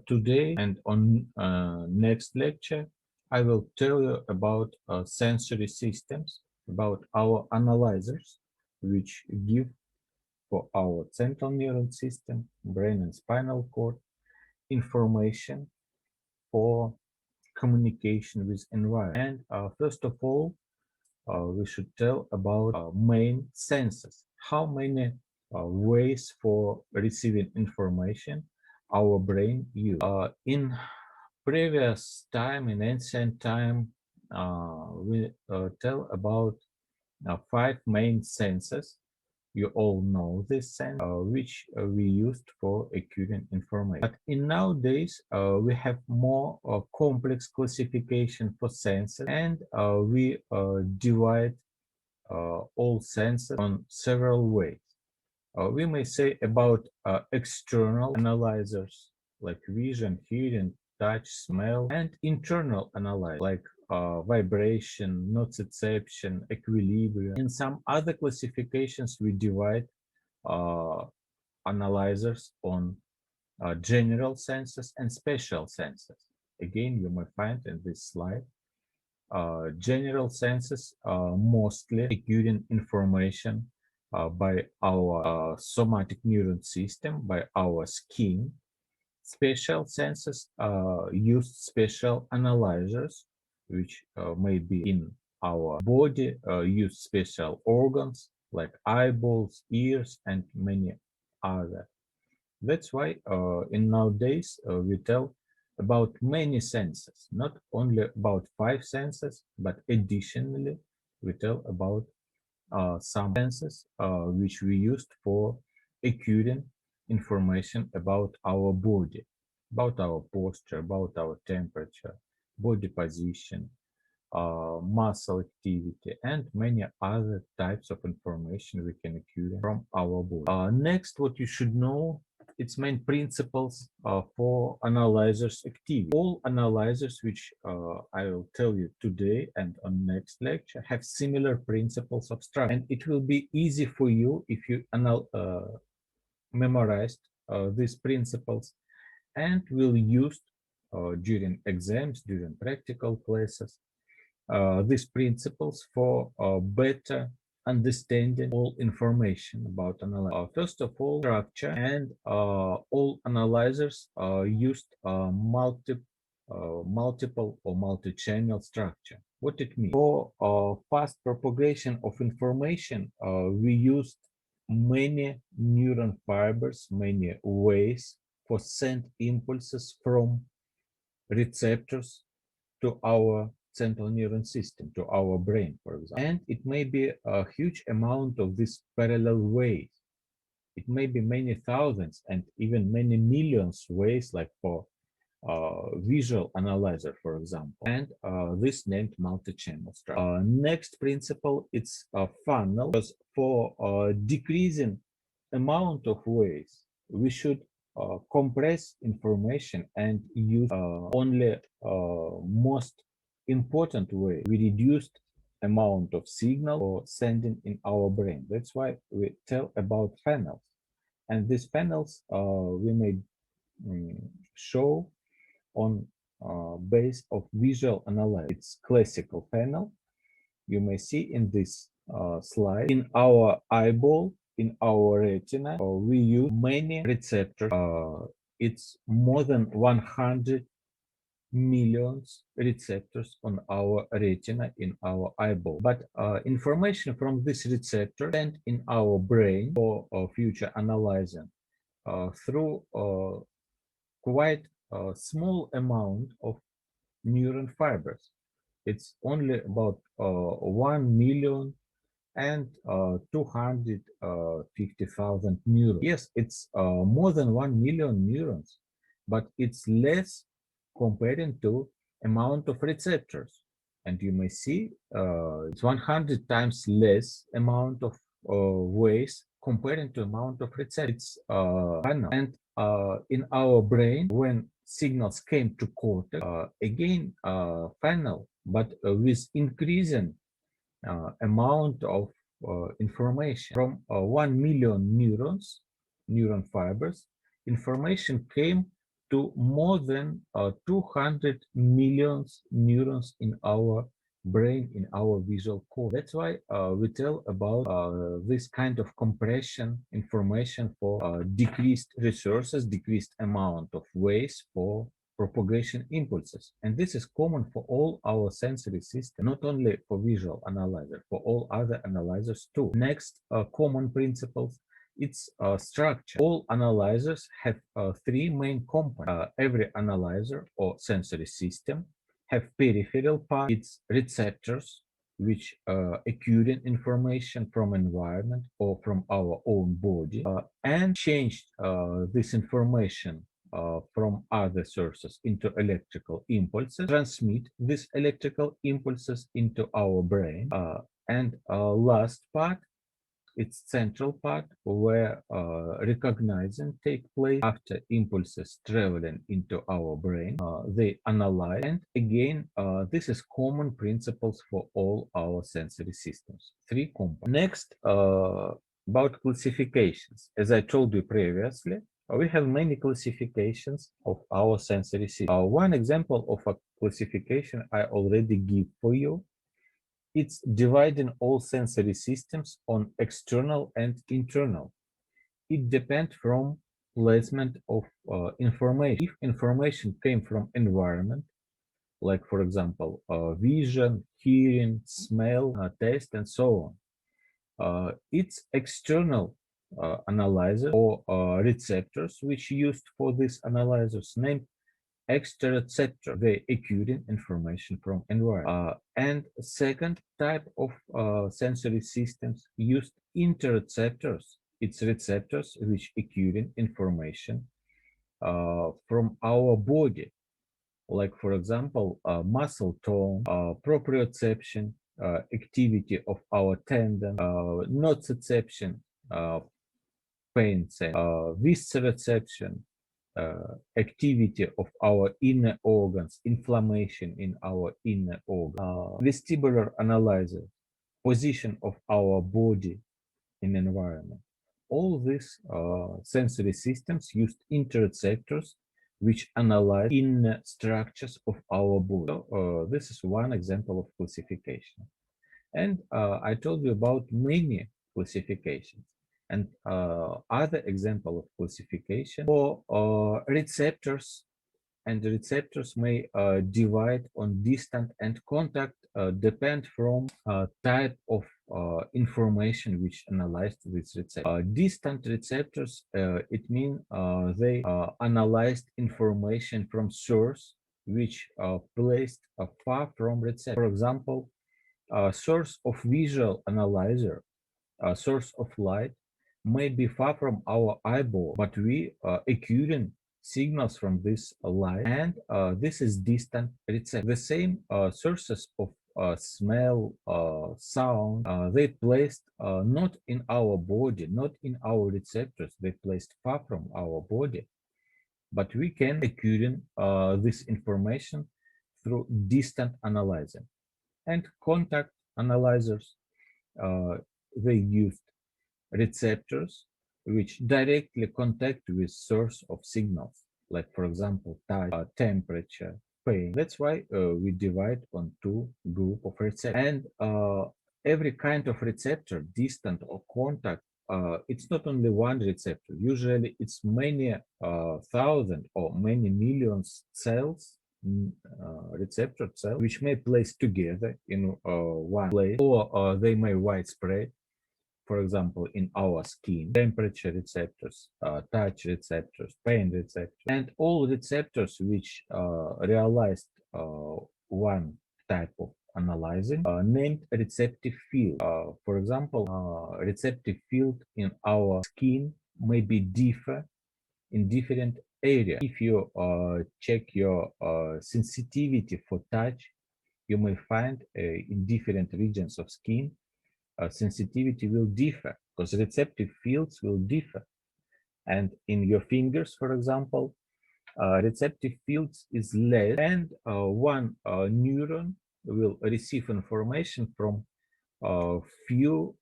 Today and on next lecture, I will tell you about sensory systems, about our analyzers, which give for our central nervous system, brain and spinal cord, information for communication with environment. And first of all, we should tell about main senses. How many ways for receiving information our brain use. In previous time, in ancient time, we tell about 5 main senses. You all know this sense, which we used for acquiring information. But in nowadays, we have more complex classification for senses, and we divide all senses on several ways. We may say about external analyzers like vision, hearing, touch, smell, and internal analyzers like vibration, nociception, equilibrium. In some other classifications, we divide analyzers on general senses and special senses. Again, you may find in this slide general senses mostly acquiring information by our somatic neuron system, by our skin. Special senses use special analyzers, which may be in our body, use special organs like eyeballs, ears, and many other. That's why in nowadays we tell about many senses, not only about 5 senses, but additionally we tell about some senses which we used for acquiring information about our body, about our posture, about our temperature, body position, muscle activity, and many other types of information we can acquire from our body. Next, what you should know, its main principles for analyzers activity. All analyzers which I will tell you today and on next lecture have similar principles of structure, and it will be easy for you if you memorized these principles and will use during exams, during practical classes, these principles for better understanding all information about analysis. First of all, structure, and all analyzers used multiple or multi-channel structure. What it means? For fast propagation of information, we used many neuron fibers, many ways for send impulses from receptors to our central neuron system, to our brain, for example. And it may be a huge amount of these parallel ways. It may be many thousands and even many millions ways, like for visual analyzer, for example. And this named multi-channel structure. Next principle, it's a funnel, because for decreasing amount of ways, we should compress information and use only most important way. We reduced amount of signal for sending in our brain. That's why we tell about funnels. And these funnels we may show on base of visual analysis. It's classical funnel. You may see in this slide. In our eyeball, in our retina, we use many receptors. It's more than 100 millions receptors on our retina, in our eyeball. But information from this receptor sent in our brain for future analyzing through quite a small amount of neuron fibers. It's only about 1 million and 250,000 neurons. Yes, it's more than 1 million neurons, but it's less comparing to amount of receptors. And you may see it's 100 times less amount of ways comparing to amount of receptors. It's and in our brain, when signals came to cortex, again final, but with increasing amount of information from 1 million neuron fibers, information came to more than 200 million neurons in our brain, in our visual cortex. That's why we tell about this kind of compression information for decreased resources, decreased amount of ways for propagation impulses. And this is common for all our sensory systems, not only for visual analyzer, for all other analyzers too. Next, common principles, its structure. All analyzers have three main components. Every analyzer or sensory system have peripheral part, its receptors, which acquiring information from environment or from our own body, and changed this information from other sources into electrical impulses, transmit these electrical impulses into our brain, and last part, its central part, where recognizing take place after impulses traveling into our brain. They analyze, and again, this is common principles for all our sensory systems. Three components. Next, about classifications. As I told you previously, we have many classifications of our sensory system. One example of a classification I already give for you. It's dividing all sensory systems on external and internal. It depends from placement of information. If information came from environment, like for example, vision, hearing, smell, taste, and so on, it's external analyzer or receptors which used for these analyzers named exteroceptor, they acquiring information from environment. And second type of sensory systems used interoceptors. It's receptors which acquiring information from our body, like for example, muscle tone, proprioception, activity of our tendon, nociception, pain sense, visceroception, activity of our inner organs, inflammation in our inner organs, vestibular analyzer, position of our body in environment. All these sensory systems used interoceptors which analyze inner structures of our body. So, this is one example of classification. And I told you about many classifications. And other example of classification for receptors, and the receptors may divide on distant and contact, depend from type of information which analyzed this receptor. Distant receptors, it means they analyzed information from source which placed far from receptor. For example, source of visual analyzer, a source of light, may be far from our eyeball, but we acquiring signals from this light, and this is distant receptor. The same sources of smell, sound, they placed not in our body, not in our receptors, they placed far from our body, but we can acquiring this information through distant analyzing. And contact analyzers, they used receptors which directly contact with source of signals, like for example, touch, temperature, pain. That's why we divide on two group of receptors. And every kind of receptor, distant or contact, it's not only one receptor. Usually it's many thousand or many millions cells, receptor cells, which may place together in one place, or they may widespread. For example, in our skin, temperature receptors, touch receptors, pain receptors, and all receptors which realized one type of analyzing, named receptive field. For example, receptive field in our skin may be differ in different areas. If you check your sensitivity for touch, you may find in different regions of skin sensitivity will differ because receptive fields will differ. And in your fingers, for example, receptive fields is less, and one neuron will receive information from few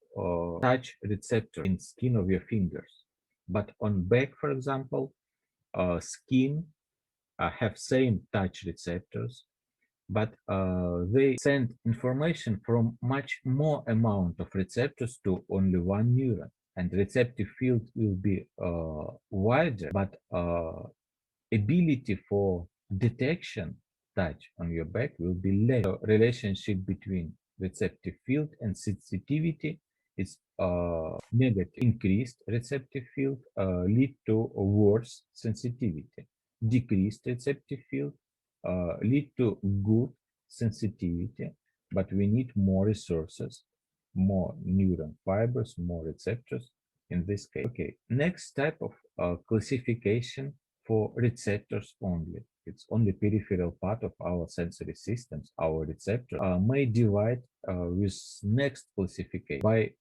touch receptors in skin of your fingers. But on back, for example, skin have same touch receptors, but they send information from much more amount of receptors to only one neuron. And receptive field will be wider, but ability for detection touch on your back will be less. The relationship between receptive field and sensitivity is negative. Increased receptive field lead to worse sensitivity. Decreased receptive field lead to good sensitivity, but we need more resources, more neuron fibers, more receptors in this case. Okay, next type of classification for receptors only. It's only peripheral part of our sensory systems. Our receptors may divide with next classification by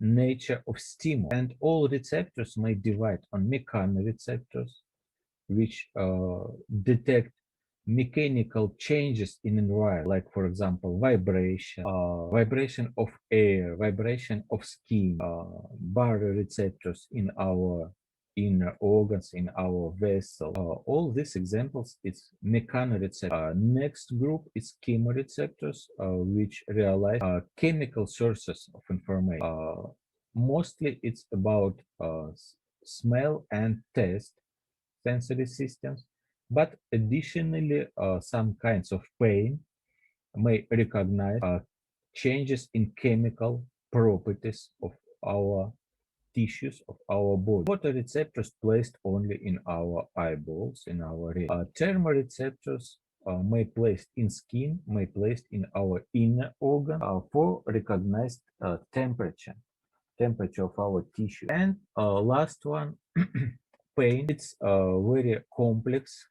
nature of stimulus. And all receptors may divide on mechanoreceptors, which detect mechanical changes in environment, like for example, vibration, vibration of air, vibration of skin, baroreceptors in our inner organs, in our vessel. All these examples is mechanoreceptors. Next group is chemoreceptors, which realize chemical sources of information. Mostly it's about smell and taste sensory systems, but additionally, some kinds of pain may recognize changes in chemical properties of our tissues of our body. Photoreceptors placed only in our eyeballs, in our retina. Thermoreceptors may placed in skin, may placed in our inner organ for recognized temperature of our tissue. And last one, pain. It's a very complex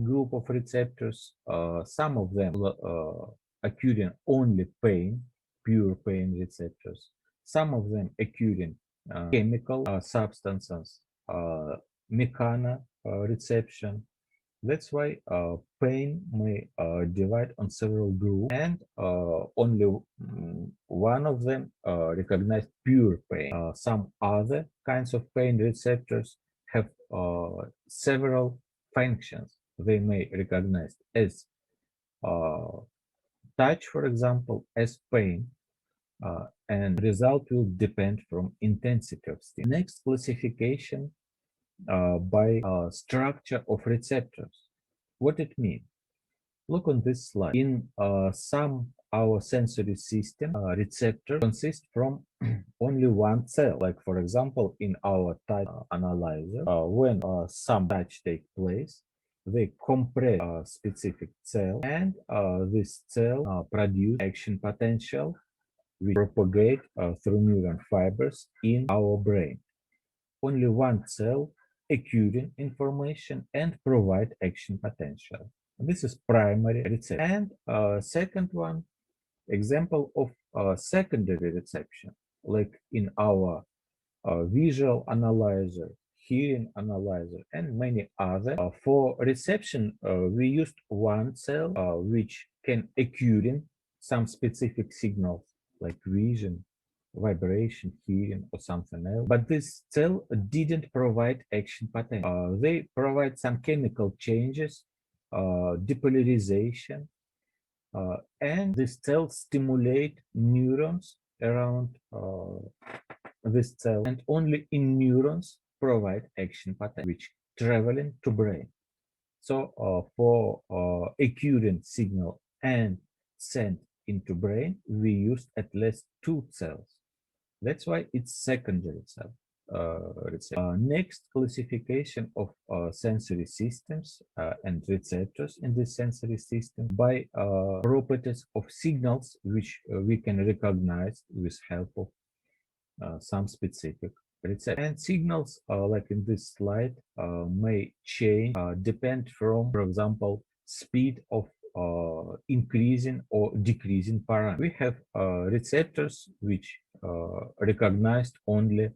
group of receptors. Some of them occurring only pain, pure pain receptors. Some of them occurring chemical substances, mechano reception. That's why pain may divide on several groups, and only one of them recognize pure pain. Some other kinds of pain receptors have several functions. They may recognize as uh, touch, for example, as pain, and result will depend from intensity of stimulus. Next classification by structure of receptors. What it means? Look on this slide. In some our sensory system, receptor consists from only one cell. Like for example, in our touch analyzer, when some touch take place, they compress a specific cell, and this cell produce action potential, which propagate through neuron fibers in our brain. Only one cell encoding information and provide action potential. This is primary reception. And second one, example of secondary reception, like in our visual analyzer, hearing analyzer, and many other. For reception, we used one cell which can encoding some specific signals like vision, vibration, hearing, or something else. But this cell didn't provide action potential. They provide some chemical changes, depolarization, and this cell stimulate neurons around this cell, and only in neurons provide action pattern which traveling to brain. So for occurring signal and sent into brain, we used at least two cells. That's why it's secondary cell. Next classification of sensory systems and receptors in the sensory system by properties of signals which we can recognize with help of some specific receptors. And signals, like in this slide, may change, depend from, for example, speed of increasing or decreasing parameters. We have receptors which recognized only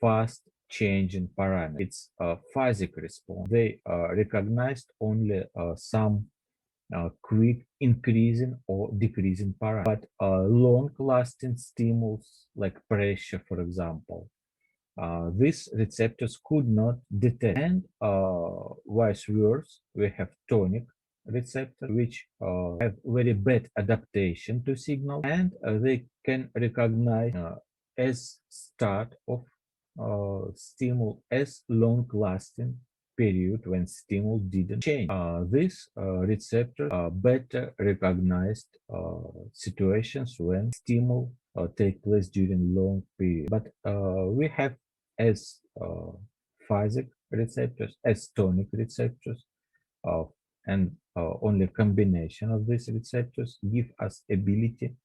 fast changing parameters. It's a phasic response. They recognized only some quick increasing or decreasing parameters. But long-lasting stimulus like pressure, for example, these receptors could not detect. And vice versa, we have tonic receptors, which have very bad adaptation to signal, and they can recognize as start of stimulus as long-lasting period when stimulus didn't change. These receptors better recognized situations when stimulus take place during long period. But we have as phasic receptors, as tonic receptors, uh, and only combination of these receptors give us ability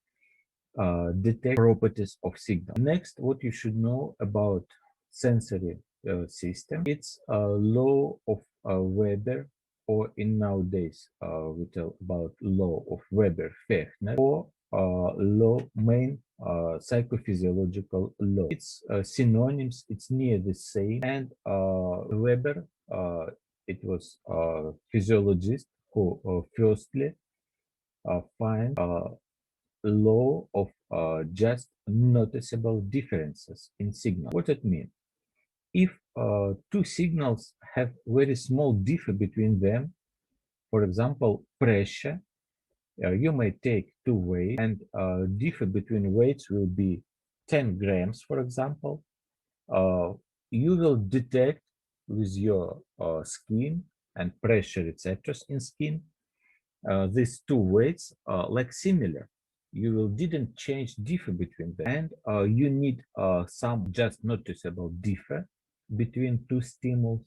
detect properties of signal. Next, what you should know about sensory system, it's a law of Weber, or in nowadays we tell about law of Weber-Fechner, or law main psychophysiological law. It's synonyms, it's near the same, and Weber, it was a physiologist who firstly find law of just noticeable differences in signal. What it means? If two signals have very small differ between them, for example, pressure, you may take two weights and differ between weights will be 10 grams, for example. Uh, you will detect with your skin and pressure receptors in skin these two weights like similar. You will didn't change differ between them, and you need some just noticeable differ between two stimuli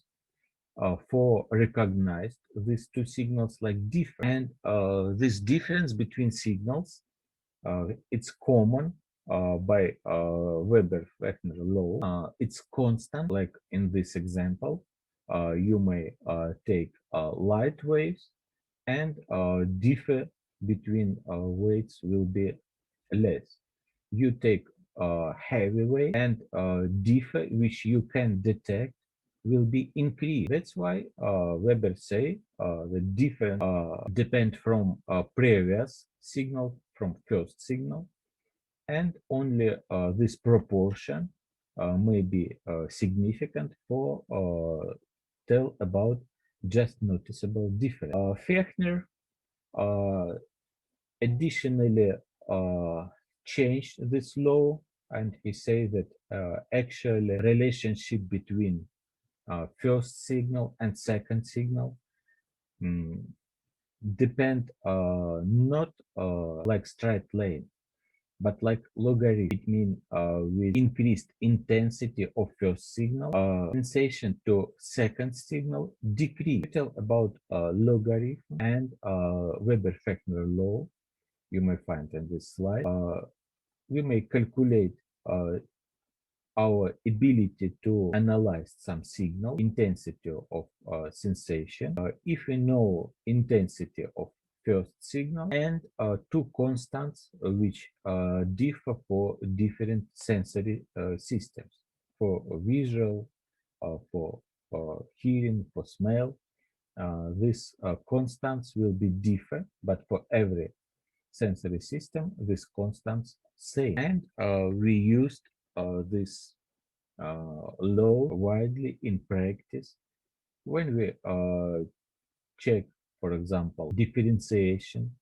for recognized these two signals like different. And this difference between signals, it's common by Weber-Fechner law. It's constant, like in this example. You may take light waves, and differ between weights will be less. You take heavy weight, and differ which you can detect will be increased. That's why Weber say the difference depend from previous signal, from first signal, and only this proportion may be significant for tell about just noticeable difference. Fechner uh, additionally uh, changed this law, and he said that actually relationship between first signal and second signal mm, depend not like straight line, but like logarithm. It means with increased intensity of first signal, sensation to second signal decrease. We tell about logarithm and Weber-Fechner law. You may find in this slide. We may calculate our ability to analyze some signal, intensity of sensation. If we know intensity of first signal and two constants which differ for different sensory systems, for visual, for hearing, for smell, these constants will be different, but for every sensory system, these constants same. And we used this law widely in practice when we check, for example, differentiation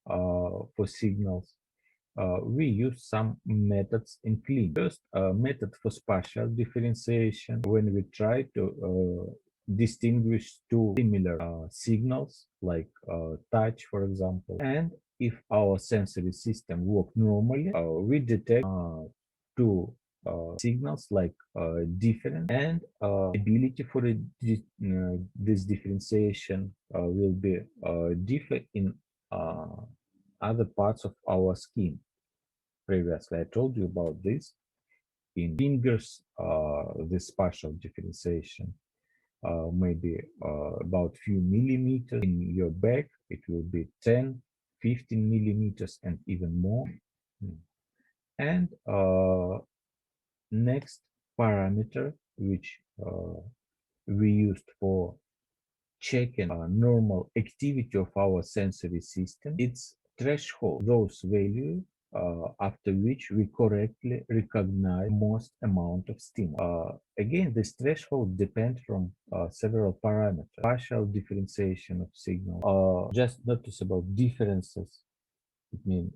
for signals. We use some methods in clean. First, method for spatial differentiation, when we try to distinguish two similar signals, like touch, for example. And if our sensory system work normally, we detect two signals like different, and ability for this differentiation will be different in other parts of our skin. Previously, I told you about this. In fingers, the spatial differentiation maybe about few millimeters. In your back, it will be 10, 15 millimeters, and even more. And next parameter, which we used for checking normal activity of our sensory system, it's threshold. Those values after which we correctly recognize most amount of stimulus. Again, this threshold depends from several parameters. Partial differentiation of signal, just noticeable differences. It means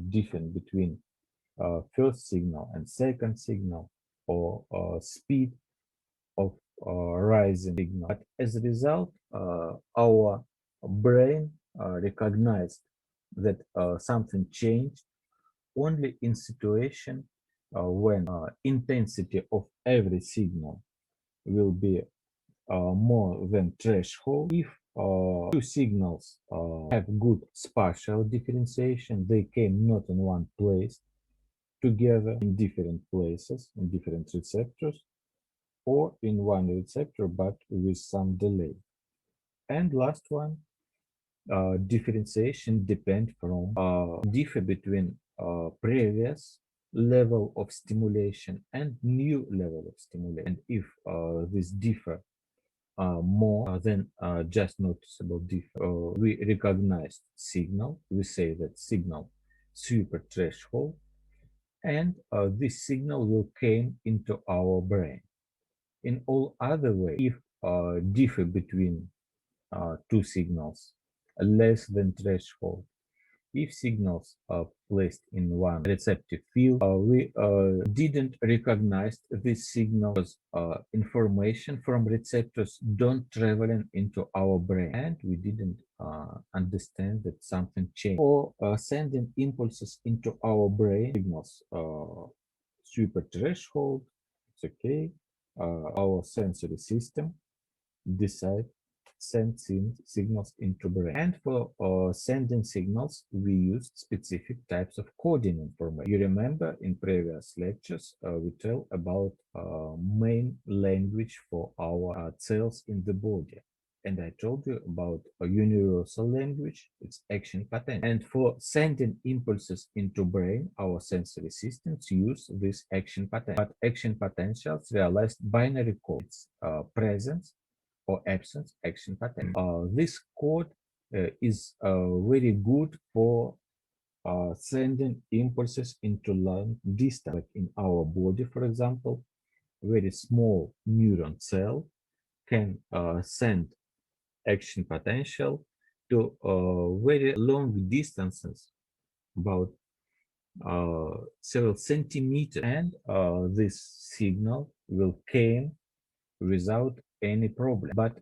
difference between first signal and second signal, or speed of rising signal. But as a result, our brain recognized that something changed only in situation when intensity of every signal will be more than threshold. If two signals have good spatial differentiation, they came not in one place, together in different places, in different receptors, or in one receptor but with some delay. And last one, differentiation depend from differ between previous level of stimulation and new level of stimulation. And if this differ more than just noticeable differ, we recognize signal. We say that signal super threshold, and this signal will came into our brain. In all other way, if differ between two signals less than threshold, if signals are placed in one receptive field, we didn't recognize this signal because information from receptors don't traveling into our brain, and we didn't understand that something changed. Or sending impulses into our brain, signals super threshold, it's okay. Our sensory system decide send signals into brain. And for sending signals, we used specific types of coding information. You remember in previous lectures, we tell about main language for our cells in the body. And I told you about a universal language, it's action potential. And for sending impulses into brain, our sensory systems use this action potential. But action potentials realized binary codes, presence or absence action potential. This code is very good for sending impulses into long distance. Like in our body, for example, very small neuron cell can send action potential to very long distances, about several centimeters, and this signal will came without any problem. But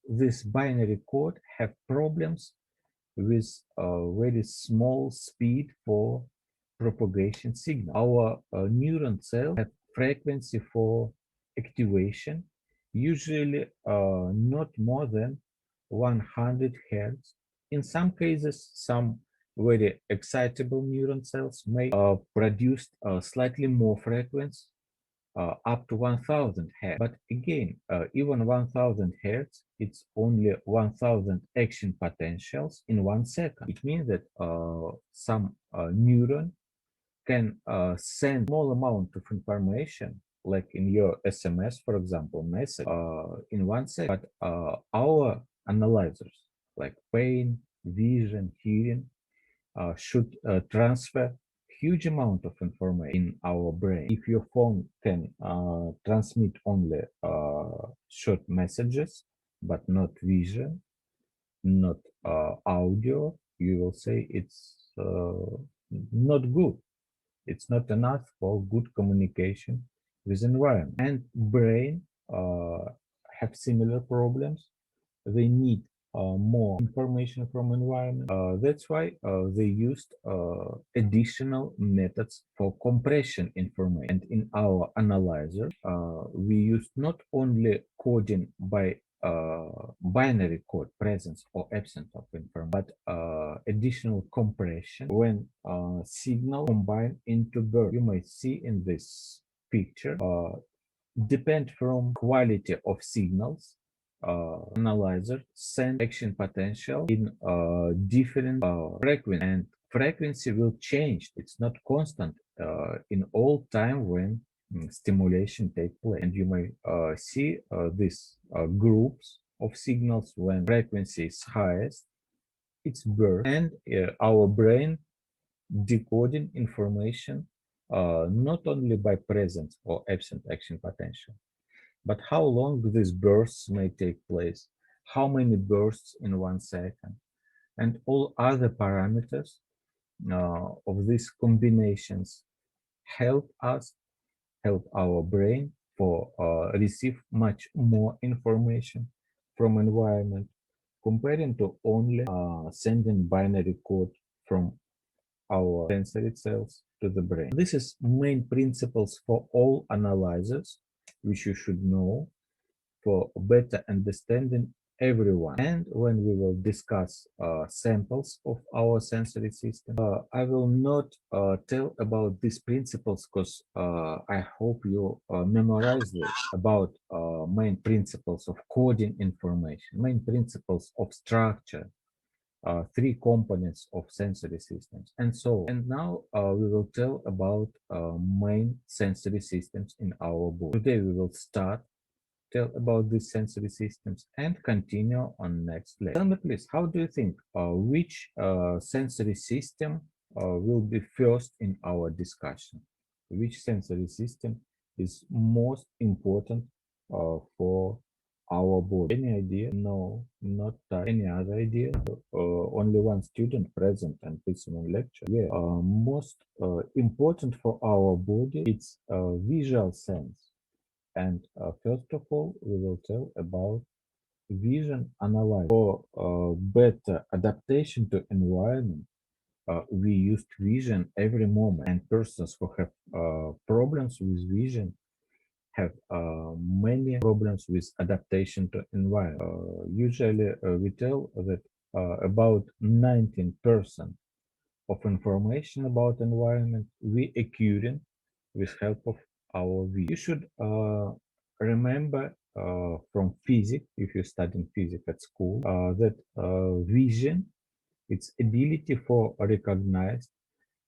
this binary code have problems with very small speed for propagation signal. Our neuron cells have frequency for activation, usually not more than 100 hertz. In some cases, some very excitable neuron cells may produce slightly more frequency, up to 1000 hertz. But again, even 1000 hertz, it's only 1000 action potentials in 1 second. It means that some neuron can send small amount of information, like in your SMS, for example, message, in 1 second. But our analyzers, like pain, vision, hearing, should transfer huge amount of information in our brain. If your phone can transmit only short messages, but not vision, not audio, you will say it's not good. It's not enough for good communication with environment. And brain have similar problems. They need more information from environment. That's why they used additional methods for compression information. And in our analyzer, we used not only coding by binary code, presence or absence of information, but additional compression when signal combine into bird. You might see in this picture, depend from quality of signals, analyzer send action potential in different frequency, and frequency will change. It's not constant in all time when stimulation take place. And you may see these groups of signals. When frequency is highest, it's burst, and our brain decoding information not only by present or absent action potential, but how long these bursts may take place, how many bursts in 1 second, and all other parameters of these combinations help us, help our brain for receive much more information from environment comparing to only sending binary code from our sensory cells to the brain. This is main principles for all analyzers, which you should know for better understanding everyone. And when we will discuss samples of our sensory system, I will not tell about these principles because I hope you memorize this about main principles of coding information, main principles of structure, three components of sensory systems, and so on. And now we will tell about main sensory systems in our book. Today we will start tell about these sensory systems and continue on next lecture. Tell me please, how do you think which sensory system will be first in our discussion? Which sensory system is most important for our body? Any idea? No, not that. Any other idea? Only one student present and listening lecture. Yeah, most important for our body, it's visual sense. And first of all, we will tell about vision analysis. For better adaptation to environment, we use vision every moment. And persons who have problems with vision have many problems with adaptation to environment. Usually, we tell that about 19% of information about environment we acquiring with help of our vision. You should remember from physics, if you're studying physics at school, that vision, its ability for recognize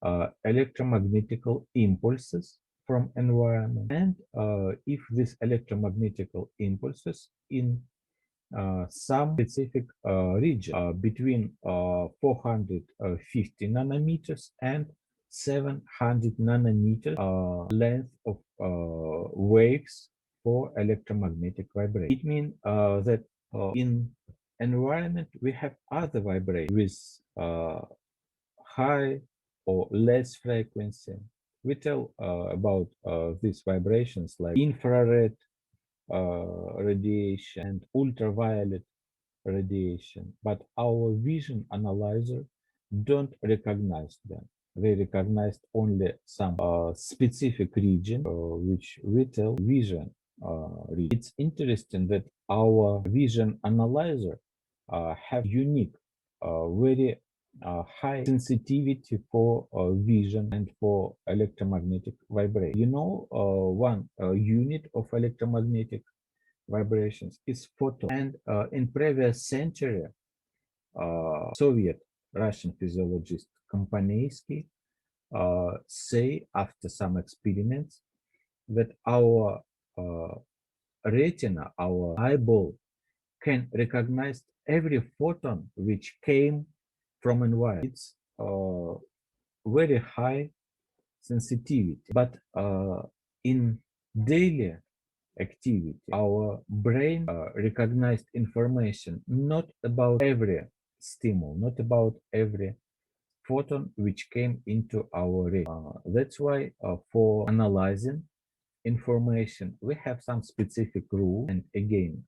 electromagnetical impulses from environment, and if these electromagnetical impulses in some specific region between 450 nanometers and 700 nanometers length of waves for electromagnetic vibration. It means that in environment we have other vibration with high or less frequency. We tell about these vibrations like infrared radiation and ultraviolet radiation, but our vision analyzer don't recognize them. They recognized only some specific region, which we tell vision region. It's interesting that our vision analyzer have unique, very high sensitivity for vision and for electromagnetic vibration. You know, one unit of electromagnetic vibrations is photon. And in previous century, Soviet Russian physiologist Kompanevsky say after some experiments that our retina, our eyeball, can recognize every photon which came from environment. It's very high sensitivity, but in daily activity, our brain recognized information not about every stimulus, not about every photon which came into our retina. That's why for analyzing information, we have some specific rules, and again,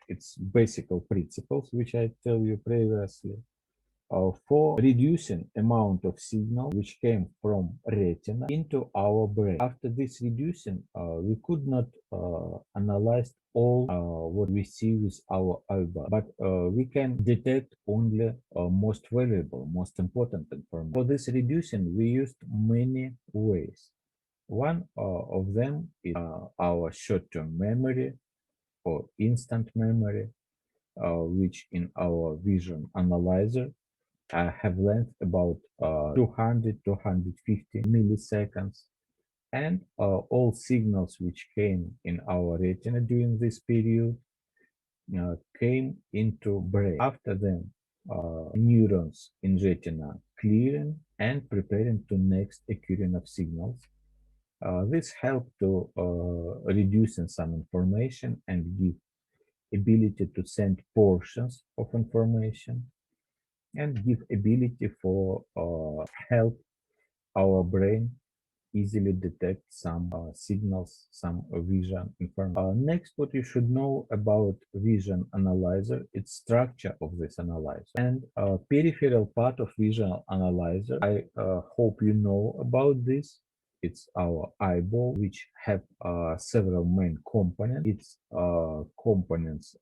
it's basic principles which I tell you previously. For reducing amount of signal which came from retina into our brain. After this reducing, we could not analyze all what we see with our eyeball, but we can detect only most valuable, most important information. For this reducing, we used many ways. One of them is our short-term memory or instant memory, which in our vision analyzer have length about 200 250 milliseconds, and all signals which came in our retina during this period came into brain. After them, neurons in retina clearing and preparing to next occurring of signals. This help to reducing some information and give ability to send portions of information and give ability for help our brain easily detect some signals, some vision information. Next, what you should know about vision analyzer, its structure of this analyzer and peripheral part of visual analyzer. I hope you know about this. It's our eyeball, which have several main components. It's components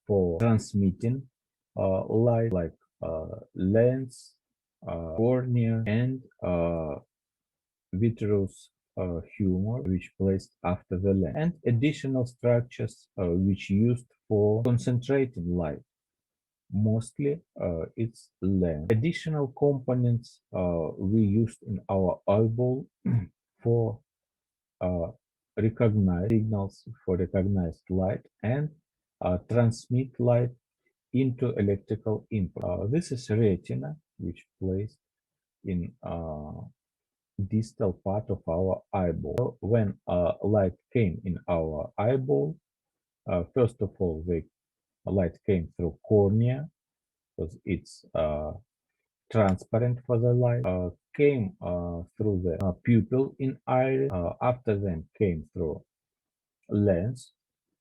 for transmitting light, like lens, cornea, and vitreous humor, which placed after the lens, and additional structures which used for concentrating light. Mostly it's lens. Additional components we used in our eyeball for uh, recognize signals, for recognized light, and transmit light into electrical input. This is retina, which placed in distal part of our eyeball. So when light came in our eyeball, first of all, the light came through cornea because it's transparent for the light. Came through the pupil in iris. After then came through lens.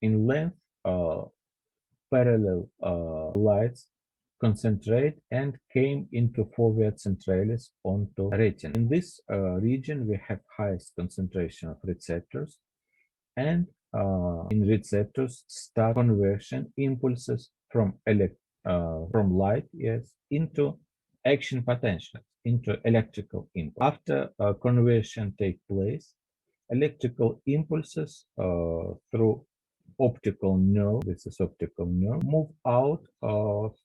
In lens, parallel lights concentrate and came into fovea centralis onto retina. In this region, we have highest concentration of receptors, and in receptors start conversion impulses from light, yes, into action potentials, into electrical input. After conversion take place, electrical impulses through optical nerve, this is optical nerve, move out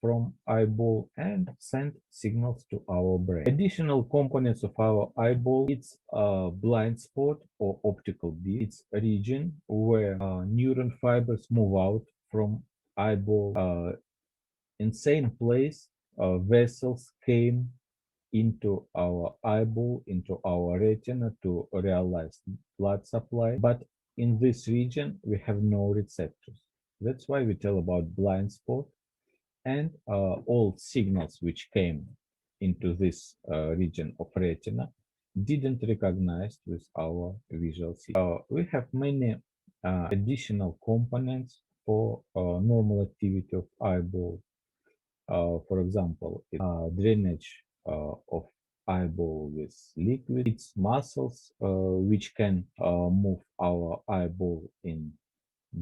from eyeball and send signals to our brain. Additional components of our eyeball, it's blind spot or optical disc. It's a region where neuron fibers move out from eyeball. In same place, vessels came into our eyeball, into our retina to realize blood supply. But in this region, we have no receptors. That's why we tell about blind spot, and all signals which came into this region of retina didn't recognize with our visual system. We have many additional components for normal activity of eyeball. For example, drainage of eyeball with liquid. It's muscles which can move our eyeball in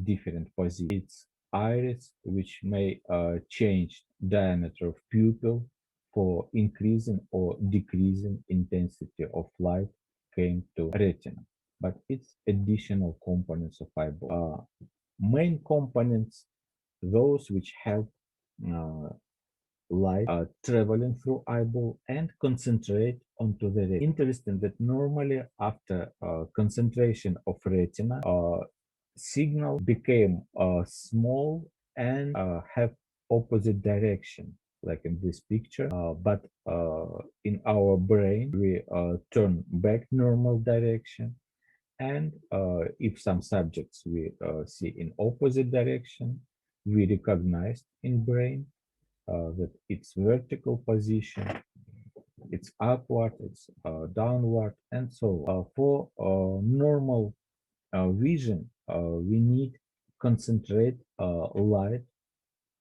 different positions. It's iris which may change diameter of pupil for increasing or decreasing intensity of light came to retina. But it's additional components of eyeball. Main components, those which help light traveling through eyeball and concentrate onto the retina. Interesting that normally after concentration of retina, signal became small and have opposite direction, like in this picture. But in our brain, we turn back normal direction. And if some subjects we see in opposite direction, we recognize in brain that its vertical position, it's upward, it's downward, and so on. For normal vision, we need concentrate light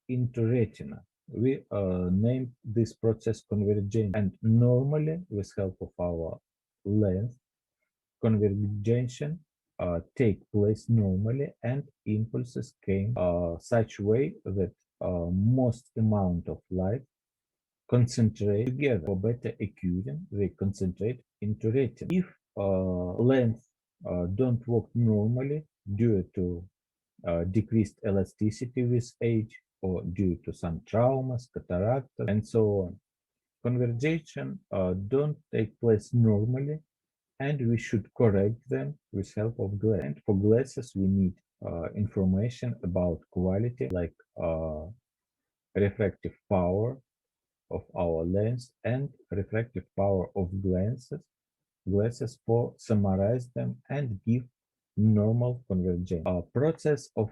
into retina. We name this process convergence, and normally with help of our lens, convergence take place normally, and impulses came such way that most amount of light concentrate together. For better occurring, they concentrate into retina. If lens don't work normally due to decreased elasticity with age or due to some traumas, cataract, and so on, convergence don't take place normally, and we should correct them with help of glass. And for glasses, we need information about quality, like refractive power, of our lens and refractive power of glasses for summarize them and give normal convergence. Process of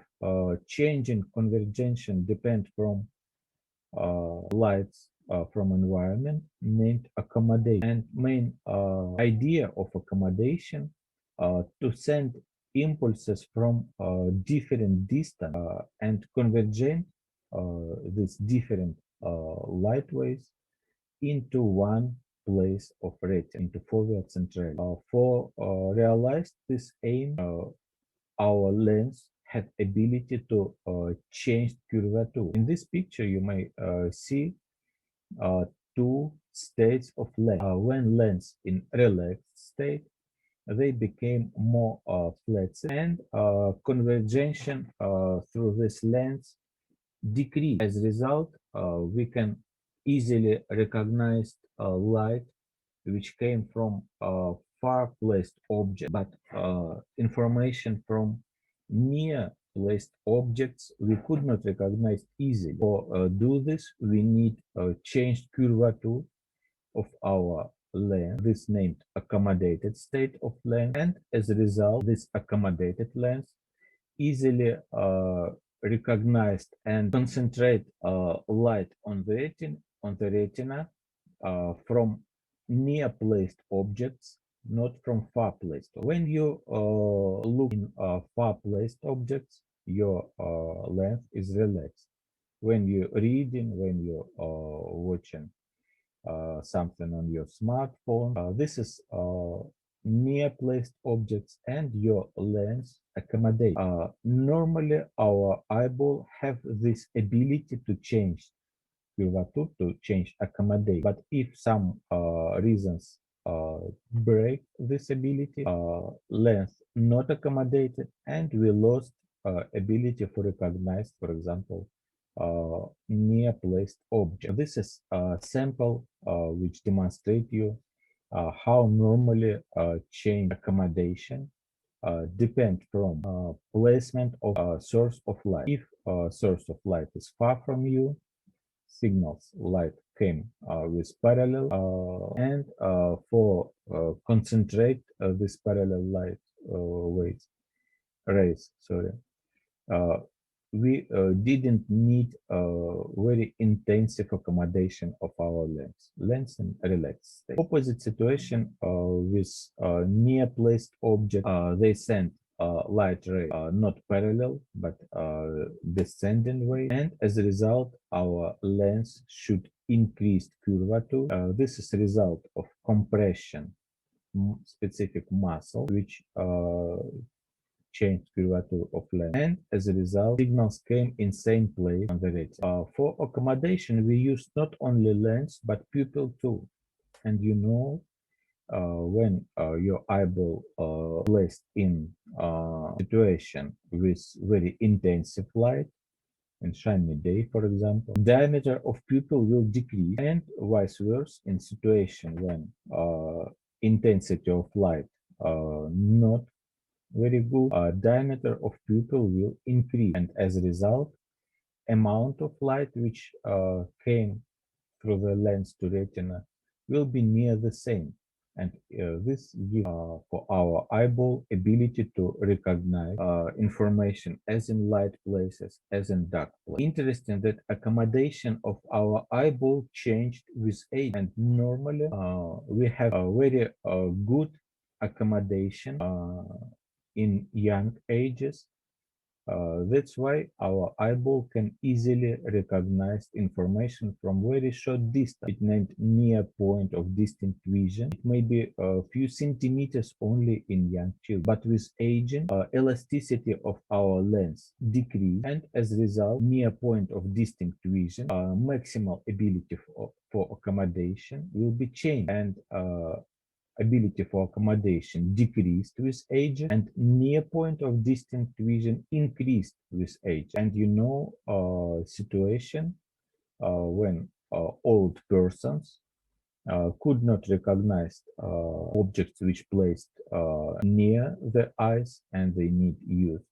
changing convergence depend from lights from environment named accommodation. And main idea of accommodation to send impulses from different distance and convergent these different light waves into one place of retina, into fovea centralis. For realize this aim, our lens had ability to change curvature. In this picture, you may see two states of lens. When lens in relaxed state, they became more flexible and convergence through this lens decreased. As a result, we can easily recognize light which came from far placed object, but information from near placed objects we could not recognize easily. For do this, we need changed curvature of our lens, this named accommodated state of lens, and as a result, this accommodated lens easily recognized and concentrate light on the retina from near placed objects, not from far placed. When you look in far placed objects, your lens is relaxed. When you're reading, when you're watching something on your smartphone, this is near placed objects and your lens accommodate. Normally, our eyeball have this ability to change curvature, to change accommodate. But if some reasons break this ability, lens not accommodated, and we lost ability to recognize, for example, near placed object. This is a sample which demonstrate you how normally change accommodation depend from placement of source of light. If source of light is far from you, signals light came with parallel and for concentrate this parallel light waves rays, sorry, uh, we didn't need very intensive accommodation of our lens in relaxed state. Opposite situation with near placed object, they send light ray not parallel but descending way, and as a result our lens should increase curvature. This is a result of compression specific muscle which change curvature of lens, and as a result signals came in same place on the retina. For accommodation we use not only lens but pupil too, and you know when your eyeball placed in situation with very intensive light and shiny day, for example, diameter of pupil will decrease, and vice versa in situation when intensity of light not very good, diameter of pupil will increase, and as a result amount of light which came through the lens to retina will be near the same, and this gives for our eyeball ability to recognize information as in light places as in dark places. Interesting that accommodation of our eyeball changed with age, and normally we have a very good accommodation in young ages. That's why our eyeball can easily recognize information from very short distance. It named near point of distant vision. It may be a few centimeters only in young children, but with aging, elasticity of our lens decrease, and as a result, near point of distant vision, maximal ability for accommodation will be changed, and ability for accommodation decreased with age, and near point of distant vision increased with age. And you know situation when old persons could not recognize objects which placed near the eyes, and they need used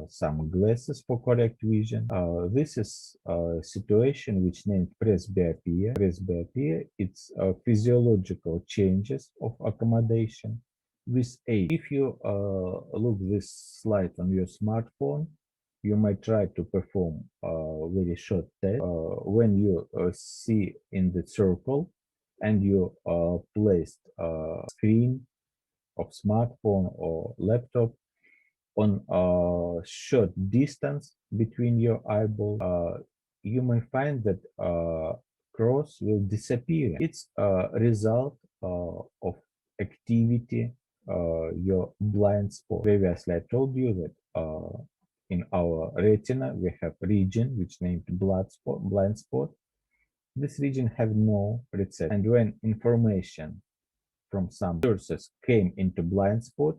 some glasses for correct vision. This is a situation which named presbyopia. Presbyopia, it's physiological changes of accommodation with age. If you look this slide on your smartphone, you might try to perform a very short test. When you see in the circle and you placed a screen of smartphone or laptop on a short distance between your eyeball, you may find that cross will disappear. It's a result of activity, your blind spot. Previously, I told you that in our retina we have region which named blind spot. This region have no receptor, and when information from some sources came into blind spot,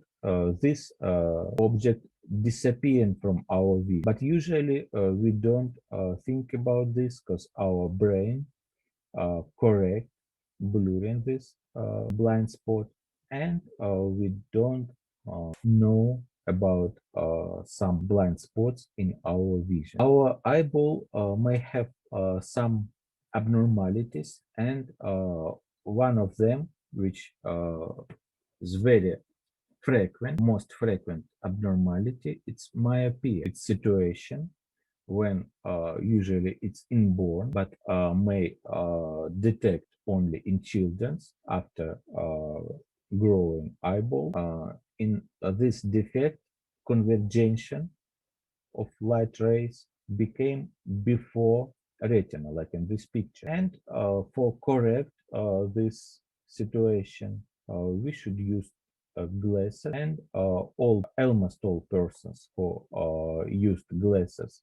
this object disappearing from our view. But usually we don't think about this because our brain correct blurring this blind spot, and we don't know about some blind spots in our vision. Our eyeball may have some abnormalities, and one of them, which is very frequent, most frequent abnormality, it's myopia. It's situation when usually it's inborn, but may detect only in children after growing eyeball. In this defect, convergence of light rays became before retina, like in this picture. And for correct this situation, we should use glasses, and almost all persons who used glasses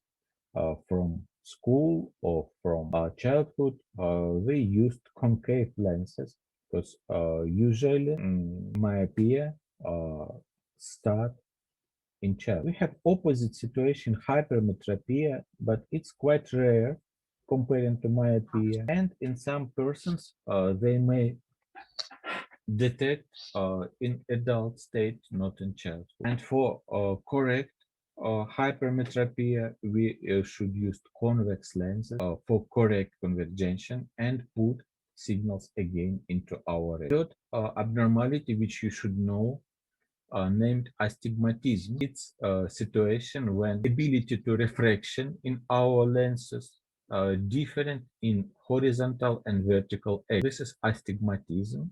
from school or from childhood, they used concave lenses because usually myopia start in childhood. We have opposite situation, hypermetropia, but it's quite rare comparing to myopia. And in some persons, they may detect in adult state, not in childhood. And for correct hypermetropia, we should use convex lenses for correct convergence and put signals again into our retina. Third abnormality which you should know named astigmatism. It's a situation when ability to refraction in our lenses different in horizontal and vertical axis. This is astigmatism,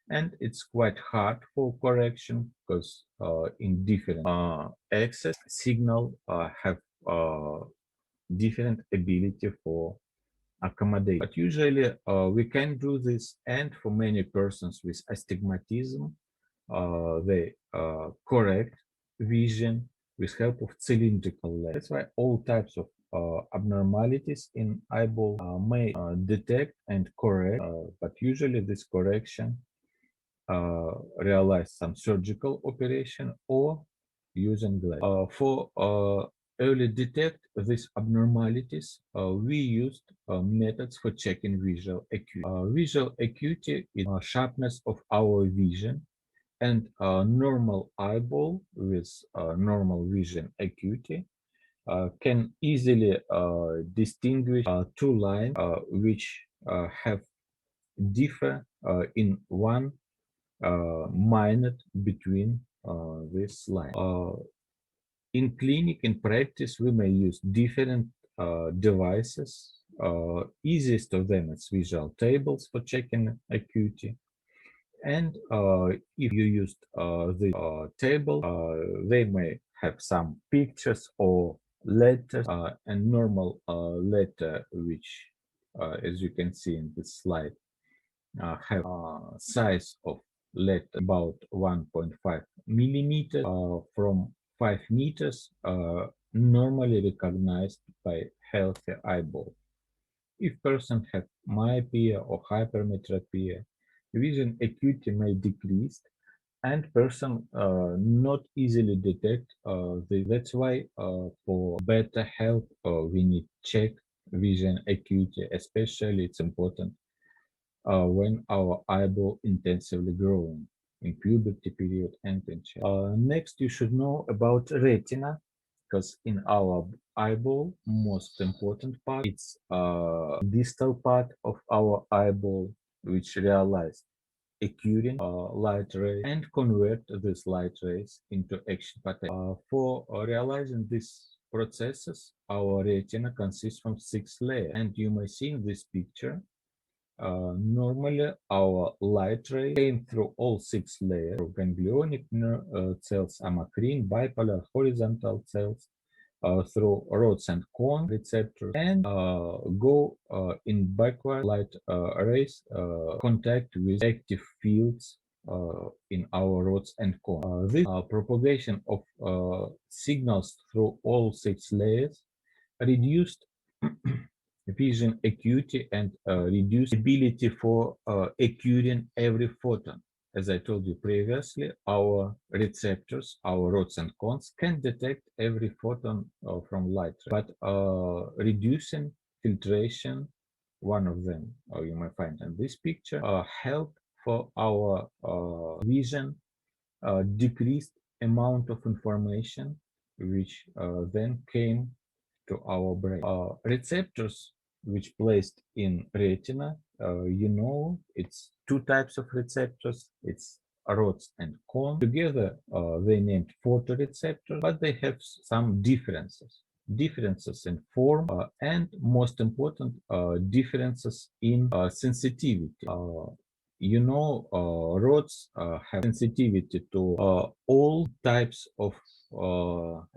and it's quite hard for correction because in different axes signal have different ability for accommodate. But usually we can do this, and for many persons with astigmatism, they correct vision with help of cylindrical lens. That's why all types of abnormalities in eyeball may detect and correct, but usually this correction realize some surgical operation or using glass. For early detect these abnormalities, we used methods for checking visual acuity. Visual acuity is sharpness of our vision, and a normal eyeball with normal vision acuity can easily distinguish two lines which have differ in one minute between this line. In clinic, in practice, we may use different devices. Easiest of them is visual tables for checking acuity. And if you used the table, they may have some pictures or letters, and normal letter, which, as you can see in this slide, have size of letter about 1.5 millimeters from 5 meters, normally recognized by healthy eyeball. If person have myopia or hypermetropia, vision acuity may decrease, and person not easily detect that's why for better health we need check vision acuity, especially it's important when our eyeball intensively growing in puberty period and in child. Next, you should know about retina. because in our eyeball, most important part, it's distal part of our eyeball, which realized occurring light rays and convert these light rays into action potential. For realizing these processes, our retina consists from 6 layers, and you may see in this picture normally, our light ray came through all 6 layers: ganglionic cells, amacrine, bipolar, horizontal cells, through rods and cones receptors, and go in backward light rays contact with active fields in our rods and cones. This propagation of signals through all 6 layers reduced vision acuity and reduced ability for occurring every photon. As I told you previously, our receptors, our rods and cones, can detect every photon from light, but reducing filtration, one of them you may find in this picture, help for our vision decreased amount of information which then came to our brain. Receptors which placed in retina, it's 2 types of receptors. It's rods and cones. Together, they named photoreceptors, but they have some differences. Differences in form and, most important, differences in sensitivity. Rods have sensitivity to all types of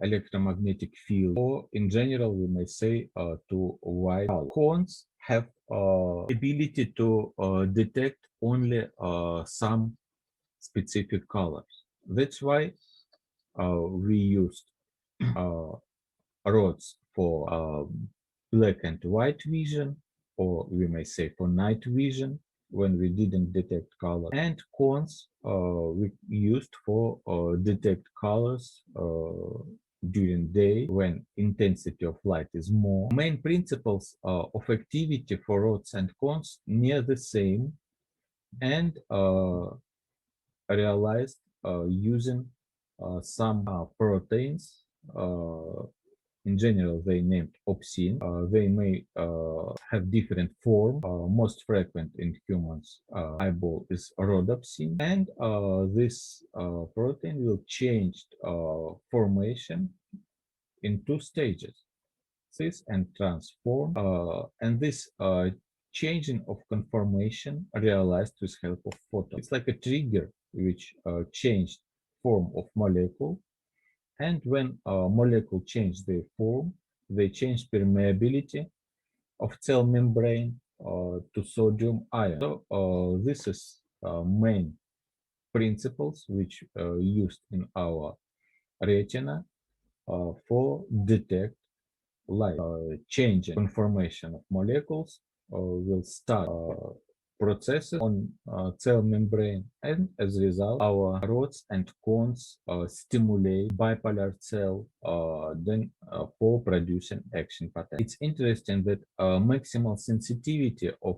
electromagnetic field, or in general, we may say to white color. Cones have ability to detect only some specific colors. That's why we used rods for black and white vision, or we may say for night vision when we didn't detect color, and cones we used for detect colors during day when intensity of light is more. Main principles of activity for rods and cones near the same, and realized using some proteins. In general, they named opsin. They may have different form. Most frequent in humans eyeball is rhodopsin, and this protein will change formation in 2 stages: cis and transform. And this changing of conformation realized with help of photon. It's like a trigger which changed form of molecule, and when molecule change their form, they change permeability of cell membrane to sodium ion. So this is main principles which used in our retina for detect light. Changing conformation of molecules will start processes on cell membrane, and as a result, our rods and cones stimulate bipolar cell then for producing action potential. It's interesting that maximal sensitivity of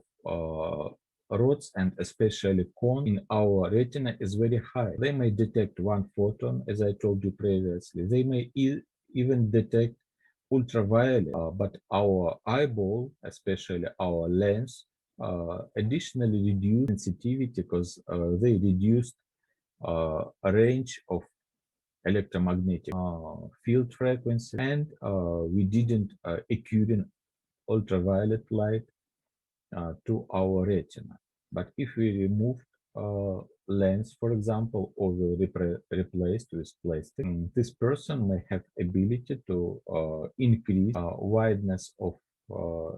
rods and especially cone in our retina is very high. They may detect 1 photon, as I told you previously. They may even detect ultraviolet, but our eyeball, especially our lens, additionally reduced sensitivity because they reduced a range of electromagnetic field frequency, and we didn't occurring ultraviolet light to our retina. But if we remove lens, for example, or we replaced with plastic, this person may have ability to increase wideness of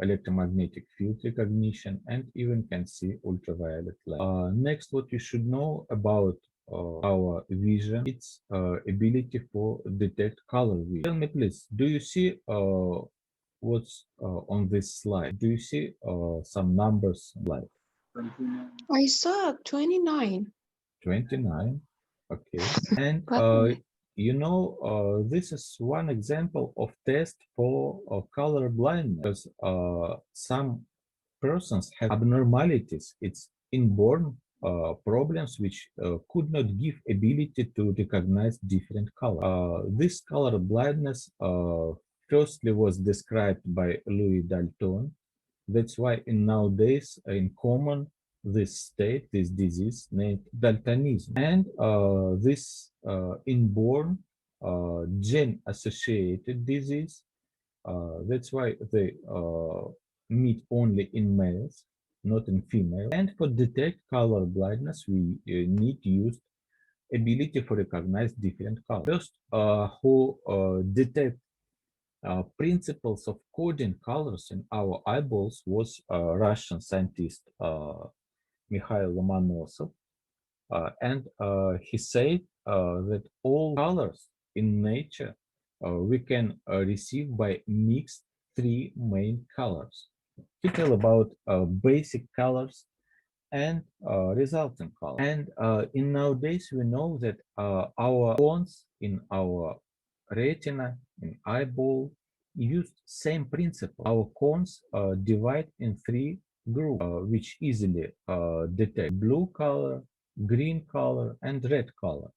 electromagnetic field recognition, and even can see ultraviolet light. Next, what you should know about our vision, its ability for detect color vision. Tell me please, do you see what's on this slide? Do you see some numbers like I saw 29. 29? Okay. And But this is one example of test for color blindness, because some persons have abnormalities. It's inborn problems which could not give ability to recognize different colors. This color blindness firstly was described by Louis Dalton. That's why nowadays in common this state, this disease named daltonism, and this inborn gene-associated disease. That's why they meet only in males, not in females. And for detect color blindness, we need to use ability for recognize different colors. First, who detect principles of coding colors in our eyeballs was Russian scientist Mikhail Lomonosov. And he said that all colors in nature we can receive by mixed three main colors. He tell about basic colors and resulting color. And in nowadays we know that our cones in our retina, in eyeball, use same principle. Our cones divide in three groups, which easily detect blue color, green color, and red color.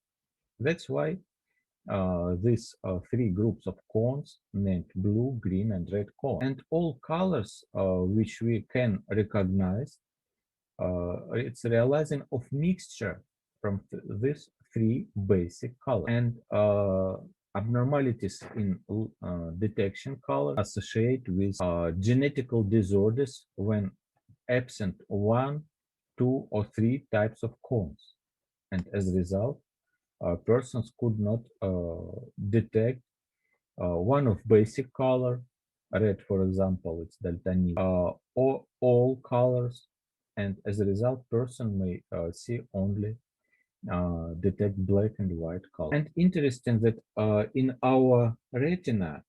That's why these three groups of cones named blue, green, and red cone. And all colors which we can recognize, it's realizing of mixture from these three basic colors. And abnormalities in detection color associate with genetical disorders when absent one, two, or three types of cones. And as a result, persons could not detect one of basic color, red, for example, it's daltonism, or all colors, and as a result, person may see only detect black and white color. And interesting that in our retina,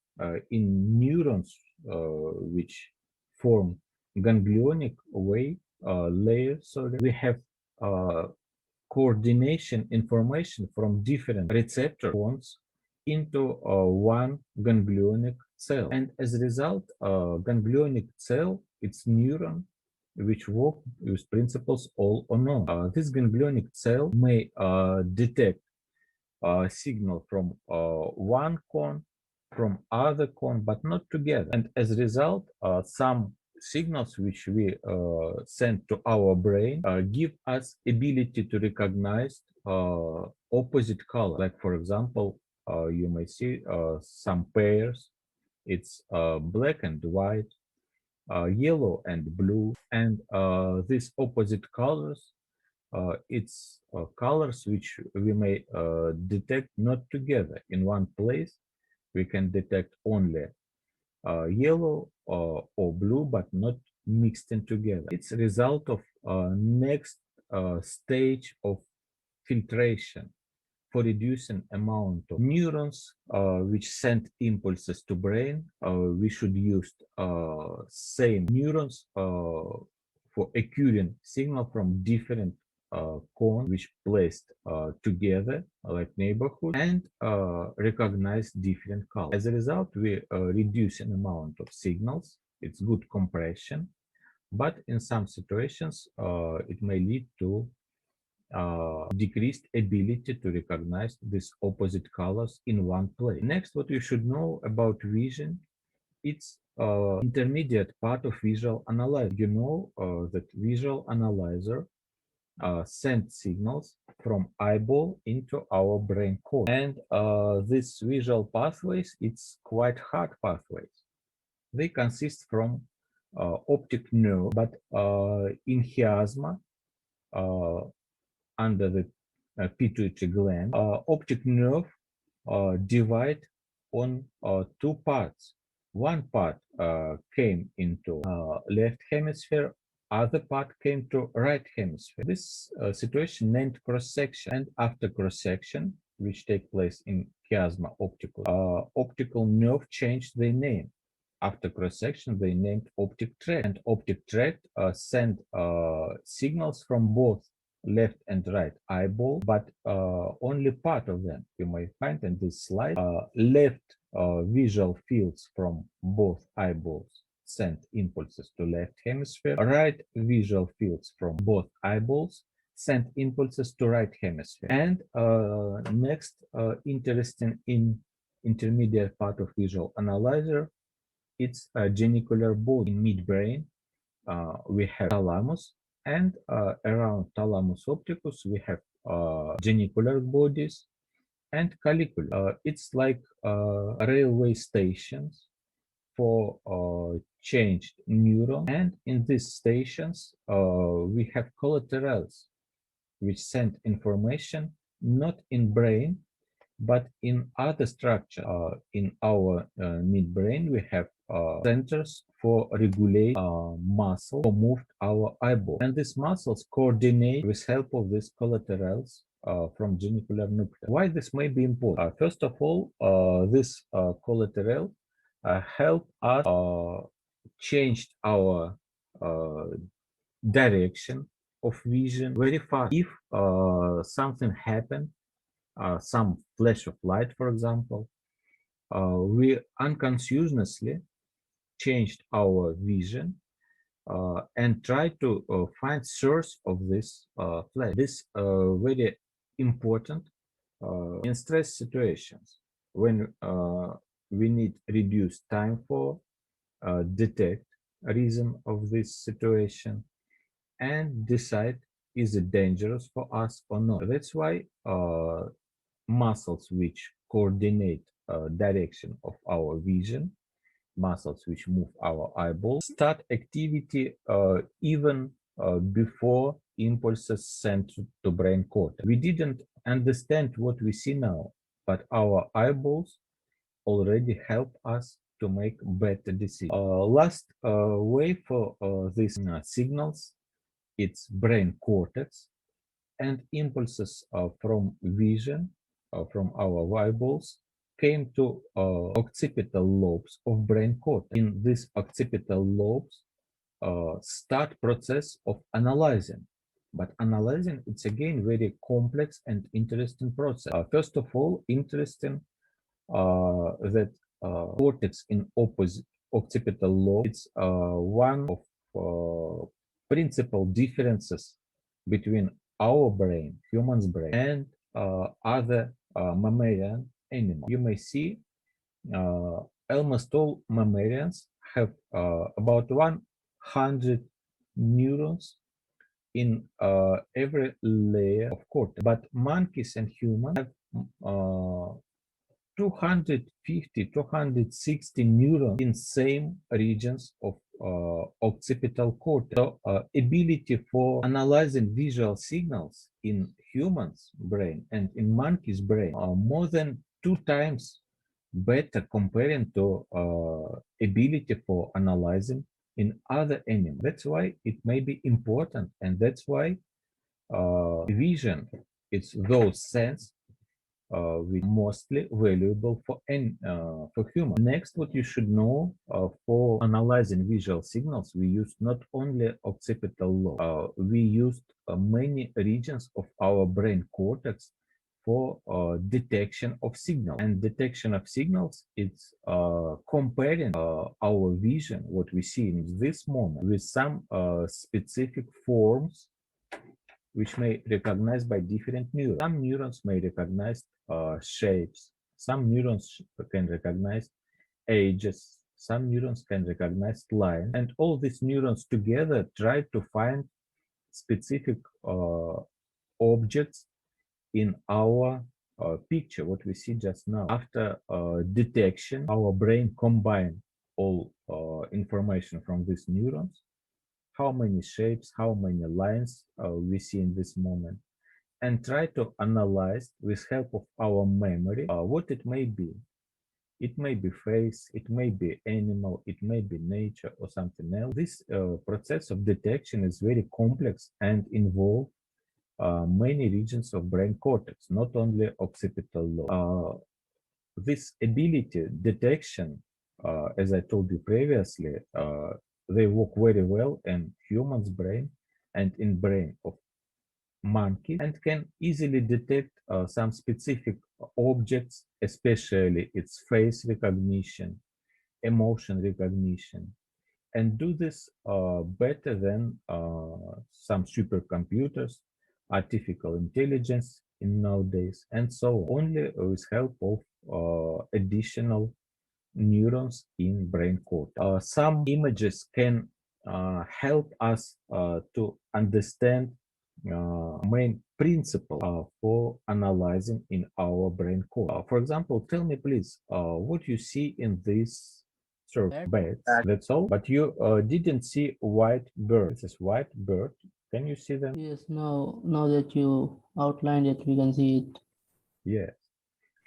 in neurons which form ganglionic way layers, so we have coordination information from different receptor cones into one ganglionic cell. And as a result, ganglionic cell, it's neuron which work with principles all or none. This ganglionic cell may detect signal from one cone, from other cone, but not together. And as a result, some signals which we send to our brain give us ability to recognize opposite color. Like for example, you may see some pairs. It's black and white, yellow and blue, and these opposite colors, it's colors which we may detect not together in one place. We can detect only yellow or blue, but not mixed in together. It's a result of next stage of filtration for reducing amount of neurons which send impulses to brain. We should use same neurons for acquiring signal from different cones which placed together like neighborhood and recognize different colors. As a result, we reduce an amount of signals. It's good compression, but in some situations it may lead to decreased ability to recognize these opposite colors in one place. Next, what you should know about vision, it's intermediate part of visual analyzer. You know that visual analyzer send signals from eyeball into our brain core. And these visual pathways, it's quite hard pathways. They consist from optic nerve, but in chiasma, under the pituitary gland, optic nerve divide on two parts. One part came into left hemisphere, other part came to right hemisphere. This situation named cross-section, and after cross-section, which take place in chiasma optical nerve changed their name. After cross-section, they named optic tract, and optic tract send signals from both left and right eyeball, but only part of them you may find in this slide. Left visual fields from both eyeballs send impulses to left hemisphere. Right visual fields from both eyeballs send impulses to right hemisphere. And next interesting in intermediate part of visual analyzer, it's a genicular body. In midbrain, we have thalamus, and around thalamus opticus, we have genicular bodies and colliculus. It's like railway stations for changed neurons, and in these stations, we have collaterals which send information not in brain but in other structure. In our midbrain, we have centers for regulate muscle or moved our eyeball, and these muscles coordinate with help of these collaterals from genicular nucleus. Why this may be important? First of all, this collateral help us change our direction of vision very fast. If something happened, some flash of light, for example, we unconsciously changed our vision and try to find source of this flash. This very important in stress situations when we need reduced time for detect reason of this situation and decide is it dangerous for us or not. That's why muscles which coordinate direction of our vision, muscles which move our eyeballs, start activity even before impulses sent to brain cortex. We didn't understand what we see now, but our eyeballs already help us to make better decisions. Last way for these signals, it's brain cortex, and impulses from vision from our eyeballs came to occipital lobes of brain cortex. In these occipital lobes start process of analyzing. But analyzing, it's again very complex and interesting process. First of all, interesting that cortex in opposite occipital lobe, it's one of principal differences between our brain, human's brain, and other mammalian animals. You may see almost all mammalians have about 100 neurons in every layer of cortex, but monkeys and humans have 250, 260 neurons in same regions of occipital cortex. So ability for analyzing visual signals in humans' brain and in monkeys' brain are more than 2 times better comparing to ability for analyzing in other animals. That's why it may be important, and that's why vision, it's those sense mostly valuable for human. Next, what you should know for analyzing visual signals, we used not only occipital lobe, we used many regions of our brain cortex for detection of signals. And detection of signals, it's comparing our vision, what we see in this moment, with some specific forms which may recognize by different neurons. Some neurons may recognize shapes. Some neurons can recognize ages. Some neurons can recognize lines. And all these neurons together try to find specific objects in our picture, what we see just now. After detection, our brain combine all information from these neurons, how many shapes, how many lines we see in this moment, and try to analyze with help of our memory what it may be. It may be face, it may be animal, it may be nature or something else. This process of detection is very complex and involve many regions of brain cortex, not only occipital lobe. This ability detection, as I told you previously, they work very well in humans' brain and in brain of monkeys, and can easily detect some specific objects, especially its face recognition, emotion recognition, and do this better than some supercomputers artificial intelligence in nowadays, and so on, only with help of additional neurons in brain cortex. Some images can help us to understand main principle for analyzing in our brain cortex. For example, tell me please, what you see in this sort of beds. That's all. But you didn't see white bird. This is white bird. Can you see them? Yes, now that you outlined it, we can see it. Yes.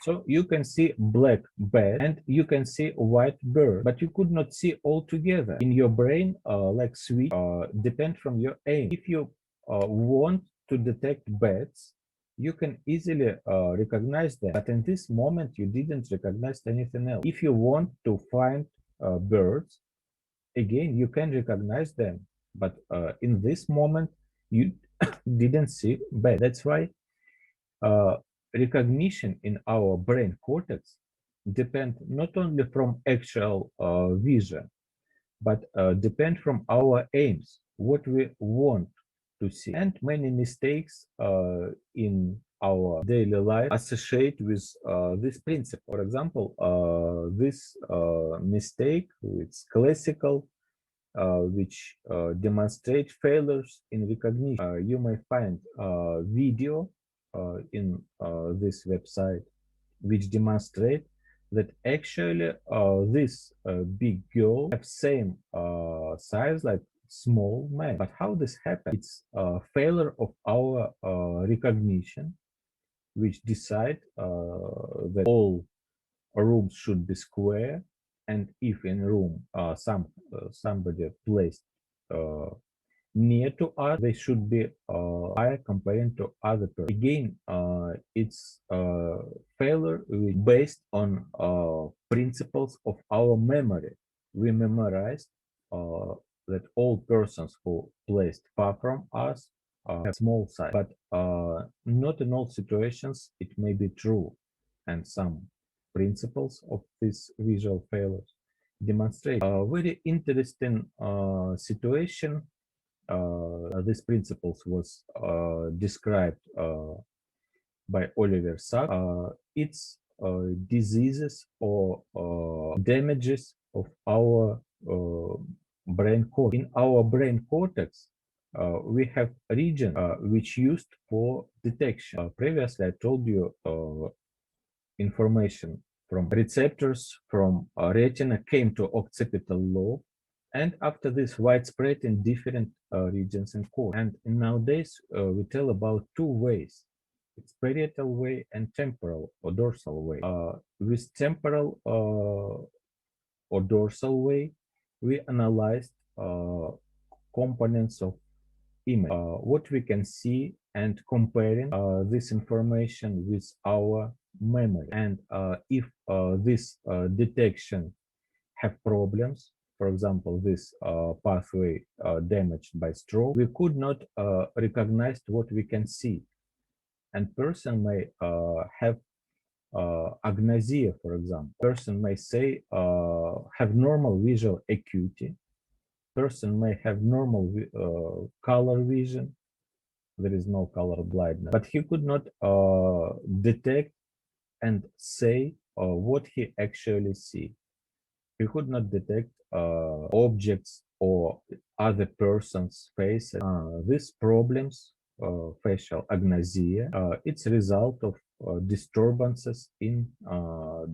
So you can see black bat and you can see white bird, but you could not see all together. In your brain, like switch, depend from your aim. If you want to detect bats, you can easily recognize them. But in this moment, you didn't recognize anything else. If you want to find birds, again, you can recognize them. But in this moment, you didn't see bats. That's why uh, recognition in our brain cortex depend not only from actual vision, but depend from our aims, what we want to see. And many mistakes in our daily life associate with this principle. For example, this mistake, it's classical, which demonstrate failures in recognition. You may find a video in this website which demonstrate that actually this big girl have same size like small man. But how this happens? It's a failure of our recognition, which decide that all rooms should be square, and if in room somebody placed uh, near to us, they should be higher comparing to other person. Again, it's failure based on principles of our memory. We memorized uh, that all persons who placed far from us have small size, but not in all situations it may be true, and some principles of these visual failures demonstrate a very interesting situation. These principles was described by Oliver Sacks. It's diseases or damages of our brain cortex. In our brain cortex, we have a region which used for detection. Previously, I told you information from receptors from retina came to occipital lobe, and after this widespread in different regions in cortex. And nowadays we tell about two ways. It's parietal way and temporal or dorsal way. With temporal or dorsal way, we analyzed components of image, what we can see, and comparing this information with our memory. And if this detection have problems, for example, this pathway damaged by stroke, we could not recognize what we can see. And person may have agnosia, for example. Person may say have normal visual acuity. Person may have normal color vision. There is no color blindness, but he could not detect and say what he actually see. He could not detect objects or other person's face. These problems, facial agnosia, it's a result of disturbances in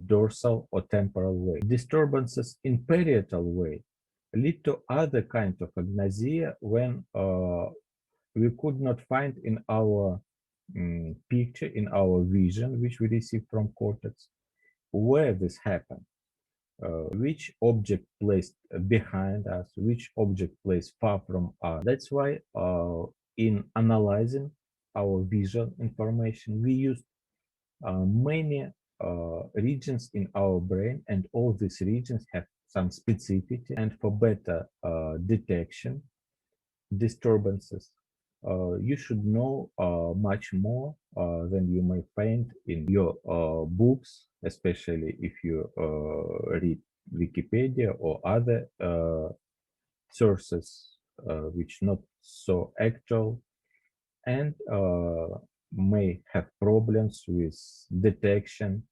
dorsal or temporal way. Disturbances in parietal way lead to other kind of agnosia when we could not find in our picture, in our vision, which we receive from cortex, where this happened, which object placed behind us, which object placed far from us. That's why in analyzing our visual information, we use many regions in our brain, and all these regions have some specificity, and for better detection disturbances, you should know much more than you may find in your books, especially if you read Wikipedia or other sources which not so actual. and may have problems with detection,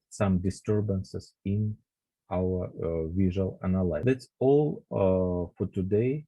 some disturbances in our visual analysis. That's all for today.